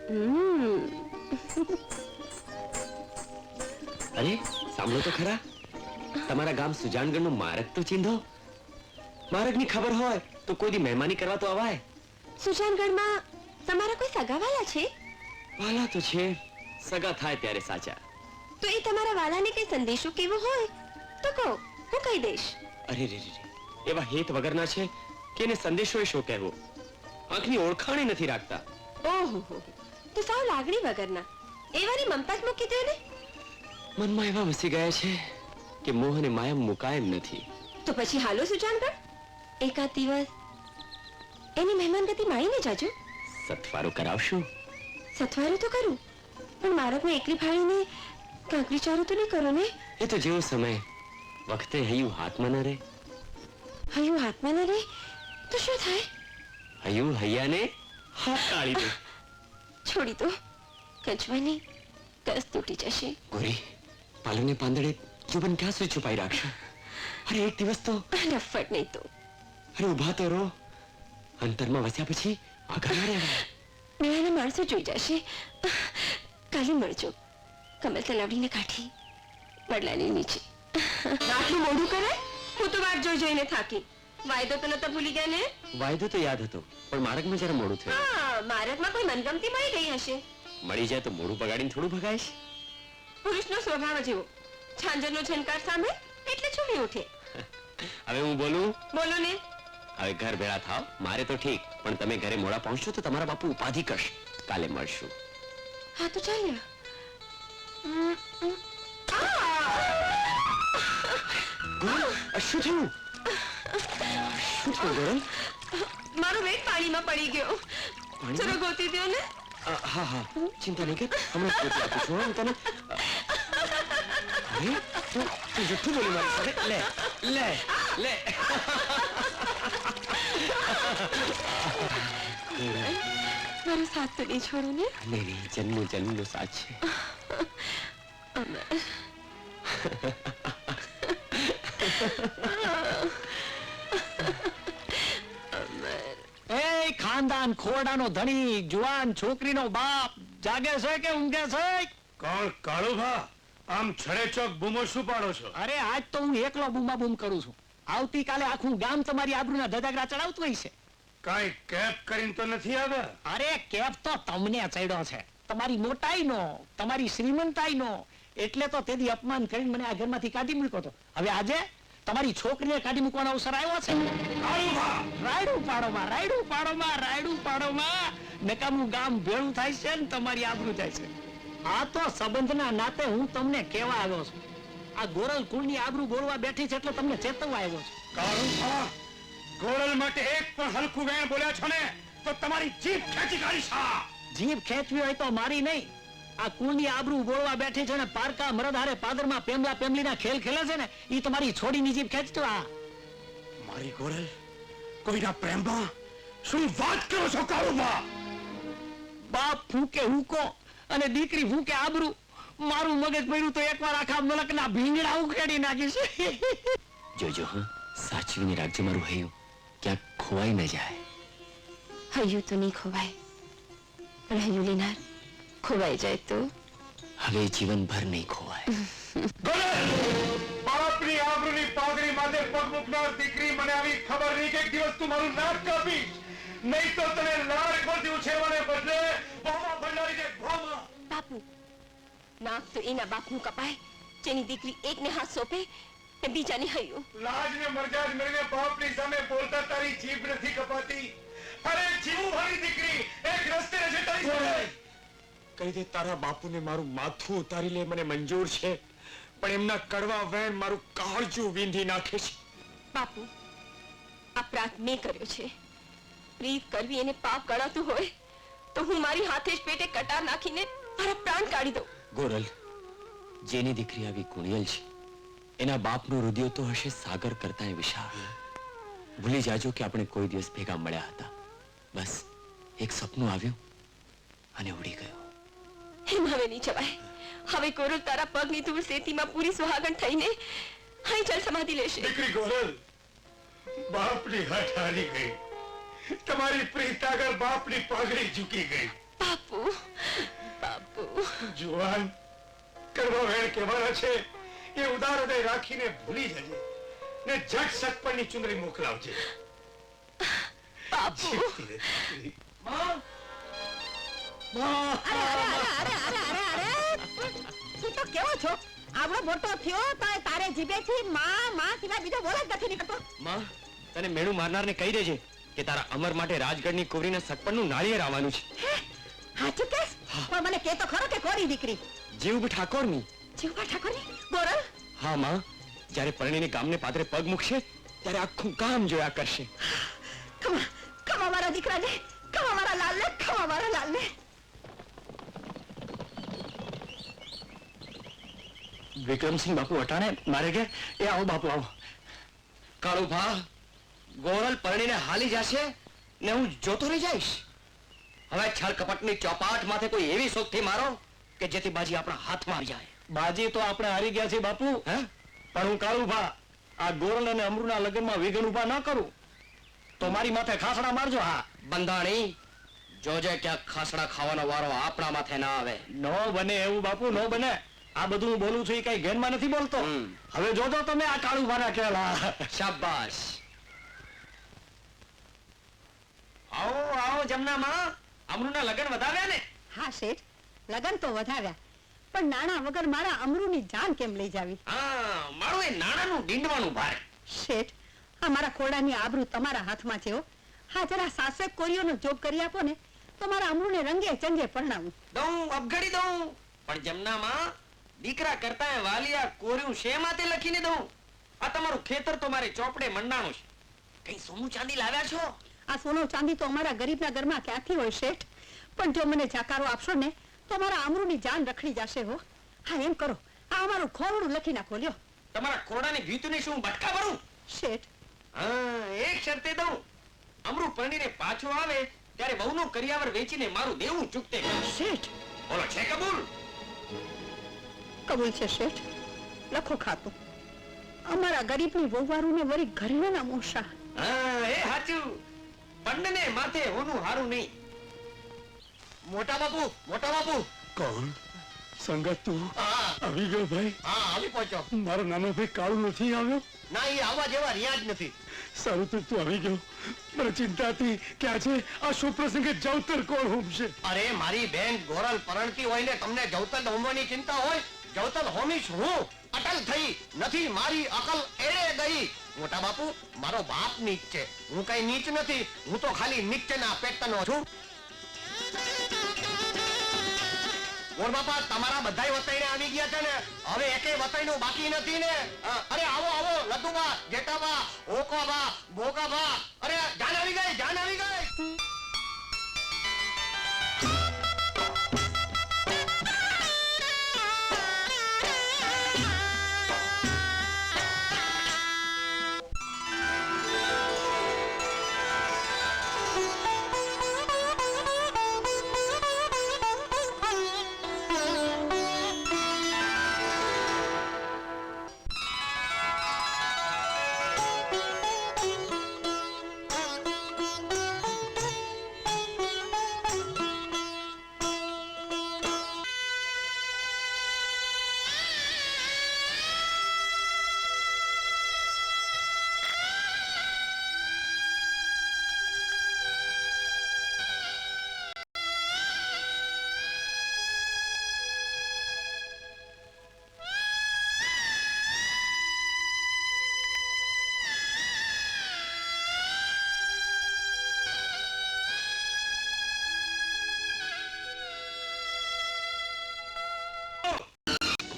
અરે સાંભળો તો ખરા, તમારા ગામ સુજાનગઢનું માર્ગ તો ચીંધો. માર્ગની ખબર હોય તો કોઈ દી મહેમાની કરવા તો અવાય. સુજાનગઢમાં તમારા કોઈ સગાવાલા છે? વાલા તો છે, સગા થાય ત્યારે સાચા. તો એ તમારા વાલાને કઈ સંદેશો કેવો હોય તો કહો, હું કહી દઈશ. અરે રે રે, એવા હેત વગરના છે કે એને સંદેશો એ શો કહેવો. આંખની ઓળખાણે નથી રાખતા. ઓહો, તો સાવ લાગણી વગરના. એવાની મમતા જ મૂકી દો ને. મનમાં એવા વસી ગયા છે કે મોહ અને માયા મુકાય એમ નથી. તો પછી હાલો સુજાનગઢ, એકાદ દિવસ એની મહેમાનગતિ માણીને જાજો. સથવારો કરાવશું? સથવારો તો કરું, પણ માર્ગમાં એકલી ભાળીને કાંકરી ચારો તો નહીં કરો ને. એ તો જેવો સમય વખતે હૈયું હાથમાં ન રહે. હૈયું હાથમાં ન રહે તો શું થાય? હૈયું હૈયાને હાથ કાઢી દે. છોડી દો, કંચવાની કસ તૂટી જશે. ગોરી, પાલને પાંદડે જુબન ક્યાં સુધી છુપાઈ રાખશો? અરે એક દિવસ તો રફટ નહીં તો. અરે ઉભા તો રહો. અંતરમાં વસ્યા પછી આગળ ના રહેવાય. મેળાના માણસો જોઈ જશે. કાલે મળજો, કમલ તલાવડીને કાઢી વડલાની નીચે. આટલું મોઢું કરે? હું તો વાટ જોઈ જોઈને થાકી. વાયદો તો નતો ભૂલી ગયા ને? વાયદો તો યાદ હતો, પણ માર્ગમાં જરા મોડું થયું. હા, માર્ગમાં કોઈ મનગમતી મળી ગઈ હશે. મળી જાય તો મોડું બગાડીને થોડું ભગાઈશ. પુરુષનો સ્વભાવ જેવો, છાંજરનો ઝનકાર સામે એટલે ચૂલી ઉઠે. હવે હું બોલું? બોલો ને. હવે ઘર ભેળા થાવ. મારે તો ઠીક, પણ તમે ઘરે મોડા પહોંચશો તો તમારા બાપુ ઉપાધિ કરશે. કાલે મળશું. હા તો ચાલ્યા. શું થયું? શું થયું ગોરલ? મારો વેટ પાણીમાં પડી ગયો. ચલો ગોતી દો ને. હા હા, ચિંતા નહીં કર, હમણાં ગોતી આપું છું. હું તને તું જુઠ્ઠું બોલી મારી સાથે. લે લે લે. મારો સાથ તો નહીં છોડો ને. નહીં નહીં, જન્મો જન્મનો સાથ છે. એ ખાનદાન ખોરડાનો ધણી, જુવાન છોકરીનો બાપ જાગે છે કે ઊંઘે છે? કોણ કાળુભા? આમ છડેચોક બૂમો શું પાડો છો? અરે આજ તો હું એકલો બૂમા બૂમ કરું છું. આવતીકાલે આખું ગામ તમારી આબરૂના ધજાગરા ચડાવતું હોય છે. કાઈ કેપ કરીને તો નથી આવ્યા? અરે કેપ તો તમને ચડ્યો છે, તમારી મોટાઈનો, તમારી શ્રીમંતાઈનો. એટલે તો તેદી અપમાન કરીને મને આ ઘરમાંથી કાઢી મૂક્યો હતો. હવે આજે તમારી છોકરીને કાઢી મૂકવાનો અવસર આવ્યો છે. રાયડું પાડોમાં, રાયડું પાડોમાં, રાયડું પાડોમાં. નકામું ગામ ભેળું થાય છે ને તમારી આબરૂ જાય છે. આ તો સંબંધના નાતે હું તમને કહેવા આવ્યો છું. આ ગોરલ કુળની આબરૂ બોલવા બેઠી છે એટલે તમને ચેતવવા આવ્યો છું. કાળુભા, ગોરલ માટે એક પણ હલકું વેણ બોલ્યા છો ને તો તમારી જીભ ખેંચી કાઢીશ. જીભ ખેંચવી હોય તો મારી નહીં. આ કુળની આબરૂ બોલવા બેઠી છે ને પારકા મરદહારે પાદરમાં પેમલા પેમલીના ખેલ ખેલે છે ને ઈ તમારી છોડીની જીભ ખેંચતો. આ મારી ગોરલ કોઈના પ્રેમમાં શું વાત કરો છો કાળુભા? બાપ ફૂકે હુકો અને દીકરી ફૂકે આબરૂ. મારું મગજ પડ્યું તો એકવાર આખા મલકના ભીંગડા ઉખેડી નાખીશ. જોજો હા, સાચવીને રાખજો મારું હૈયું, ક્યાંક ખોવાઈ ન જાય. હૈયું તો નહીં ખોવાય, પણ હૈયું લેનાર ખોવાઈ જાય તો? હવે જીવનભર નહીં ખોવાય. બાપની આબરૂની પાઘડી માથે પગ મૂકનાર દીકરી, મને આવી ખબર નહીં કે એક દિવસ તું મારું નાક કાપી, નહીં તો તને લાડ પરથી ઉછેરવાને બદલે બહુમાં ભંડારીને ઘોમાં. બાપુ, નાક તો એના બાપનું કપાય જેની દીકરી એકને હાથ સોંપે ને બીજાને હૈયું. લાજ ને મરજાજ મળીને બાપની સામે બોલતા તારી જીભ નથી કપાતી. અરે જીવું ભરી દીકરી એક રસ્તે છે તારી સામે. કહી દે તારા બાપુને મારું માથું ઉતારી લે, મને મંજૂર છે, પણ એમના કડવા વેણ મારું કાળજું વીંધી નાખે છે. બાપુ, અપરાધ મેં કર્યો છે. પ્રીત કરવી એને પાપ ગણાતું હોય તો હું મારી હાથે જ પેટે કટાર નાખીને મારા પ્રાણ કાઢી દઉં. ગોરલ, જેની દીકરી આવી કુણિયલ છે એના બાપનું હૃદય તો હશે સાગર કરતા વિશાળ. ભૂલી જાજો કે આપણે કોઈ દિવસ ભેગા મળ્યા હતા. બસ એક સપનું આવ્યું અને ઉડી ગયું. એમ હવે નહીં જવાય. હવે ગોરલ તારા પગની ધૂળ સેતીમાં પૂરી સુહાગણ થઈને અહીં જળ સમાધિ લેશે. દીકરી ગોરલ, બાપની હઠ હારી ગઈ. તમારી પ્રીત આગળ બાપની પાઘડી ઝૂકી ગઈ. બાપુ, બાપુ જુવાન કડવા વેણ કહેવાના છે એ ઉદાર હૃદય રાખીને ભૂલી જજે ને જટ સતપણની ચુંદડી મોકલાવજે. બાપુ જીવતી રહે, દીકરી. તું તો કેવો છો? આવડો મોટો થયો તો તારે જીભેથી માં માં સિવાય બીજો બોલ જ નથી નીકળતો. માં તને મેણું મારનારને કહી દેજે કે તારા અમર માટે રાજગઢની કુંવરીના સગપણનું નાળિયેર આવવાનું છે. હાચું કેસ? પણ મને કે તો ખરો કે કોરી દીકરી? જીવ ઠાકોરની. જીવવા ઠાકોરની? ગોરલ? હા માં, જ્યારે પરણીને ગામને પાદરે પગ મૂકશે ત્યારે આખું ગામ જોયા કરશે. ખમા ખમા મારા દીકરાને, ખમા મારા લાલને, ખમા મારા લાલને. વિક્રમસિંહ બાપુ અટાણે મારે ઘેર. એ આવો બાપુ આવો. કાળુભા, ગોરલ પરણીને હાલી જશે ને હું જોતો રહી જઈશ. હવે છળ કપટની ચોપાટ માથે કોઈ એવી શોખથી મારો કે જેથી બાજી આપણા હાથમાં આવી જાય. બાજી તો આપણે હારી ગયા છે બાપુ. હે? પણ હું કાળુભા આ ગોરલ અને અમરુના લગ્નમાં વિઘન ઉભા ન કરું તો મારી માથે ખાસડા મારજો. હા, બંધાણી, જોજે ક્યાંક ખાસડા ખાવાનો વારો આપણા માથે ના આવે. નો બને એવું બાપુ, નો બને. આ બધું હું બોલું છું એ કઈ ઘેરમાં નથી બોલતો. હવે જોજો તમે આ કાળુભાના ખેલા. શાબાશ. આવો આવો જમનામાં. અમરુના લગ્ન વધાવ્યા ને? હા શેઠ, લગન તો વધાવ્યા, પણ નાણા વગર મારા અમરુની જાન કેમ લઈ જાવી? હા, મારું એ નાણાનું ડીંડવાનું ભાર. શેઠ, આ મારા ખોડાની આબરૂ તમારા હાથમાં છે હો. હા, જરા સાસરે કોરીઓનો જોગ કરી આપો ને તો મારા અમરુને રંગે ચંગે પરણાવું. દઉં, અબઘડી દઉં. પણ જમનામાં દીકરા કરતા વાલિયા કોર્યું શેમાંથી લખીને દઉં? આ તમારું ખેતર તો મારે ચોપડે મંડાણું છે. કઈ સોનું ચાંદી લાવ્યા છો? આ સોનો ચાંદી તો અમારા ગરીબના ઘરમાં ક્યાંથી હોય શેઠ? પણ જો મને જાકારો આપશો ને તો મારા અમરુની જાન રખડી જશે હો. હા, એમ કરો, આ અમારું ખોરડું લખી નાખો લ્યો. તમારા ખોરડાની ભીતુને શું બટકા ભરું? શેઠ, હા, એક શરતે દઉં. અમરું પરણીને પાછો આવે ત્યારે બહુનું કરિયાવર વેચીને મારું દેવું ચૂકતે કરીશ. શેઠ, બોલો, છે કબૂલ? કબૂલ છે શેઠ. લખો ખાતું. અમારા ગરીબની વહુવારુને વળી ઘરેણા મોશા. હા, એ સાચું. પંડને માથે હોનું હારું નહીં. મોટા બાપુ, મોટા બાપુ. કોણ? સંગત તું હા, આવી ગયો ભાઈ? હા, આવી પહોંચો. મારો નાનો ભાઈ કાળુ નથી આવ્યો? ના, એ આવવા જેવા રહ્યા જ નથી. સારું તો તું આવી ગયો. મને ચિંતા હતી કે આજે આ શુભ પ્રસંગે જવતર કોણ હોમશે. અરે, મારી બેન ગોરલ પરણતી હોય ને તમને જવતલ હોમવાની ચિંતા હોય? જવતલ હોમીશ હું. અટલ થઈ નથી, મારી અકલ એળે ગઈ. મોટા બાપુ, મારો બાપ નીચ છે, હું કઈ નીચ નથી. હું તો ખાલી નીચેના પેટનો છું. ગોર બાપા, તમારા બધાય વતાઈને આવી ગયા છે ને? હવે એકેય વતાઈનું બાકી નથી ને? અરે આવો આવો, લતુબા, જેઠાબા, ઓકાબા, બોકાબા. અરે જાન આવી ગઈ, જાન આવી ગઈ.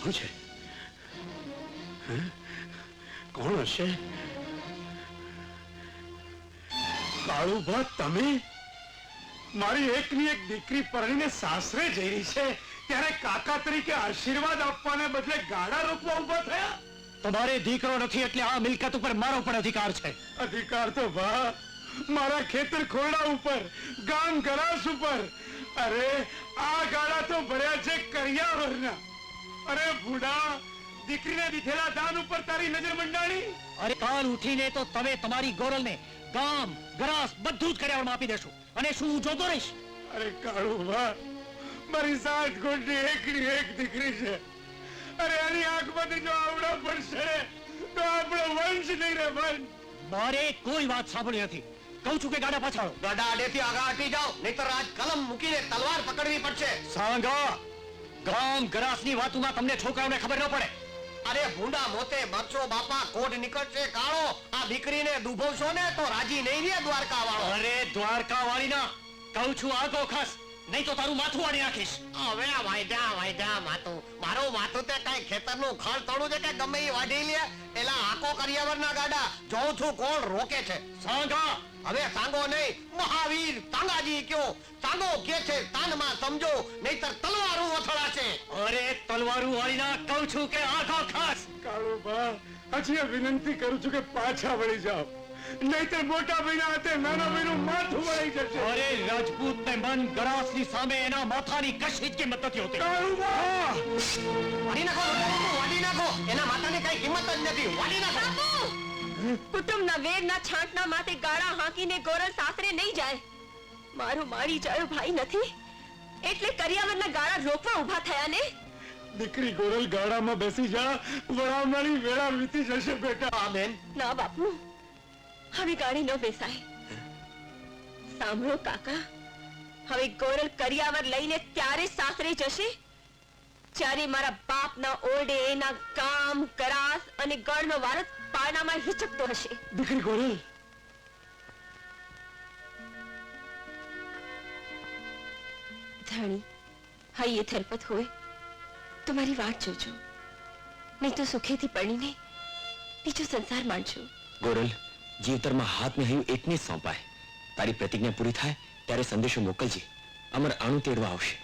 કોણ છે? હે? કોણ હશે? કાળુભા, તમે? મારી એકની એક દીકરી પરણીને સાસરે જઈ રહી છે ત્યારે કાકા તરીકે આશીર્વાદ આપવાને બદલે ગાડા રોકવા ઉભા થયા? તમારે દીકરો નથી એટલે આ મિલકત ઉપર મારો પણ અધિકાર છે. અધિકાર તો ભા મારા ખેતર ખોરડા ઉપર, ગામ ગરાસ ઉપર. અરે આ ગાડા તો ભર્યા છે કરિયાવરના. અરે ભૂડા, દીકરીને દીધેલા દાન ઉપર તારી નજર મંડાણી? અરે કાલ ઉઠીને તો તમે તમારી ગોરલને ગામ ગરાસ બધું જ કર્યાવરમાં આપી દેશો. અને શું હું જોતો રહીશ? અરે કાળુભા, મારી 7 કોટની એકની એક દીકરી છે. અરે આની આંખમાંથી જો આવડા પડશે તો આપણો વંશ નહીં રે વંશ. મારે કોઈ વાત સાંભળી નથી. કહું છું કે ગાડા પાછાડો. ગાડા આડેથી આગળ હટી જાઓ, નહીંતર આજ કલમ મૂકીને તલવાર પકડવી પડશે. સાંગા ગામ ગરાસની વાતોમાં તમને છોકરાઓને ખબર ન પડે. અરે ભૂંડા મોતે મરચો બાપા, કોઢ નીકળશે કાળો. આ દીકરીને દુભવશો ને તો રાજી નહીં રે દ્વારકા વાળો. અરે દ્વારકા વાળીના કહું છું આગો ખાસ, નહીં તો તારું માથું વાળી નાખીશ. હવે આ વાયદા માથું. મારું માથું તે કઈ ખેતરનું ખળ તળું છે કે ગમે એ વાઢી લે. એલા આકો કરિયાવરના ગાડા જોઉં છું કોણ રોકે છે. સાંગા હવે સાંગો નહીં, મહાવીર તાંગાજી કયો. સાંગો કે છે તાનમાં સમજો, નહીંતર તલવારું અથડાશે. અરે તલવારું વાળીના કહું છું કે આગો ખાસ. કાળુબા, હજી વિનંતી કરું છું કે પાછા વળી જાઓ, નહીંતર મોટા ભાઈના હાથે નાના ભાઈનું માથું વળી જશે. અરે રાજપૂત ને મન ગરાસની સામે એના માથાની કશી જ કિંમત નથી હોતી. કાળુબા! વાડી નાખો બાપુ, વાડી નાખો. એના માથાની કઈ કિંમત જ નથી. વાડી નાખો. કુટુંબના વેરના છાંટના માથે ગાળા હાંકીને ગોરલ સાસરે નહીં જાય. મારો મારી જાયો ભાઈ નથી એટલે કરિયાવરના ગાળા રોકવા ઊભા થયા ને. દીકરી ગોરલ ગાડામાં બેસી જા, વળાવનારી વેળા વીતી જશે બેટા. આ બેન, ના બાપુ, હવે ગાડી ન બેસાય. સાંભળો કાકા, હવે ગોરલ કરિયાવર લઈને ત્યારે સાસરે જશે જ્યારે મારા બાપના ઓરડે એના કામ કરાસ અને ગળનો વારસ પારણામાં હિચકતો હશે. દીકરી ગોરલ, ધણી હૈયે થરપત હોય તો મારી વાટ જોજો, નહીં તો સુખેથી પરણીને બીજો સંસાર માણજો. ગોરલ, જીવતરમાં હાથ ને હૈયું એકને જ સોંપાય. તારી પ્રતિજ્ઞા પૂરી થાય ત્યારે સંદેશો મોકલજે. અમર આણું તેડવા આવશે.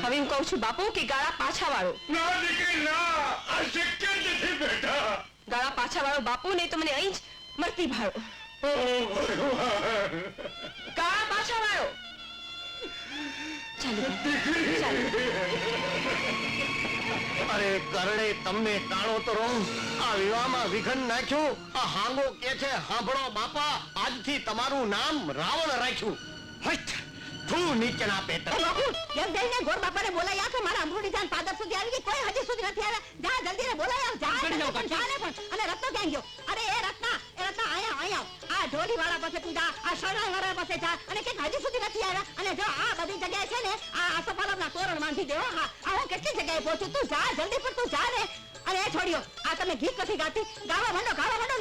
હવે હું કહું છું બાપુ કે ગાળા પાછા વાળો. ના દીકરી ના, આ શક્ય નથી બેટા. ગાળા પાછા વાળો બાપુ, નહીં તો મને અહીં જ મરતી ભાળો. ઓ ભગવાન! ગાળા પાછા વાળો. ચાલો ચાલો. અરે કરડે તમને ટાણો તો રહો. આ વિવાહમાં વિઘન નાખ્યું. આ હાંગો કે છે સાંભળો બાપા, આજથી તમારું નામ રાવણ રાખ્યું. હટ! તું નીચેના પેટ. બાપુ, એમ જઈને ગોર બાપાને બોલાઈ આવ કે મારા અમૃતની જાન પાદર સુધી આવી ગઈ. કોઈ હજી સુધી નથી આવ્યા. જા જલ્દી ને બોલાઈ આવ. જા પણ જા ને પણ. અને રત્નો ક્યાં ગયો? અરે એ રત્ના આયા. આ ઢોલી વાળા પાસે તું જા, આ શરણાઈ વાળા પાસે જા, અને કે હજી સુધી નથી આવ્યા. અને જો આ બધી જગ્યાએ છે ને આ આસોપાલવના તોરણ બાંધી દેવો. હા, આ હું કેટલી જગ્યાએ પહોંચું. તું જા જલ્દી, પણ તું જા ને. અને એ છોડ્યો, આ તમે ગીત નથી ગાતી. ગાવા માંડો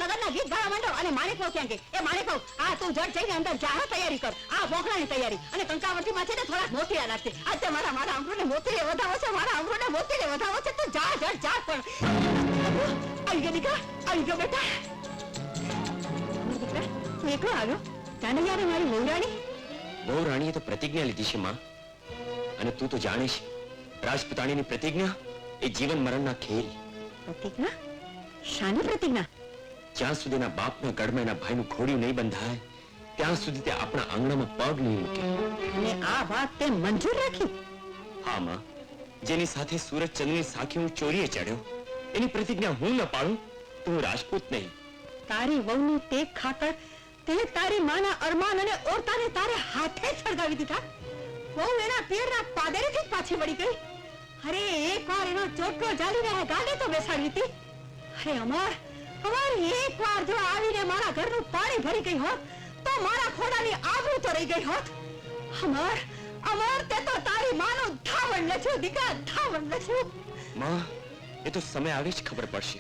લગનના ગીત ગાવા માંડો. અને માણેકભાઈ ક્યાં ગઈ? એ માણેકભાઈ, આ તું જડ જઈને અંદર જા, તૈયારી કર. આ બોખડાની તૈયારી. અને કંકાવટીમાં છે ને થોડાક મોતિયા નાખશે. આજે મારા અમૃતને મોતીને વધાવો છે. મારા અમૃતને મોતીને વધાવો છે. તું જા જડ જા. પણ આવી ગયો દીકરા, આવી ગયો બેટા. દીકરા, તું એકલો આવ્યો? જાણે યાર મારી વહુરાણી. વહુ રાણીએ તો પ્રતિજ્ઞા લીધી છે માં, અને તું તો જાણે છે રાજપૂતાણીની પ્રતિજ્ઞા એ જીવન મરણના ખેલ. પ્રતિજ્ઞા? શાની પ્રતિજ્ઞા? જ્યાં સુધીના બાપના ગઢમાં એના ભાઈનું ખોડિયું નહીં બંધાય ત્યાં સુધી તે આપણા આંગણામાં પગ નહીં મૂકે. અને આ વાત તે મંજૂર રાખી? હા માં, જેની સાથે સુરજ ચંદ્રની સાખી હું ચોરીએ ચડ્યો એની પ્રતિજ્ઞા હું ન પાડું તો હું રાજપૂત નહીં. તારી વહુની ટેક ખાતર તે તારી માના અરમાન અને ઓરતાને તારે હાથે સળગાવી દીધા. વહુ એના પિયરના પાદરેથી જ પાછી વળી ગઈ. અરે એકવાર એનો ચોટલો જાલીને ગાડે તો બેસાડી હતી. અરે અમાર એકવાર જો આવીને મારા ઘરનું પાણી ભરી ગઈ હોત તો મારા ખોડાની આબરૂ તો રહી ગઈ હોત. અમર તે તો તારી માનો ધાવણ લખ્યું દીકરા, ધાવણ લખ્યું. માં, એ તો સમય આવે જ ખબર પડશે.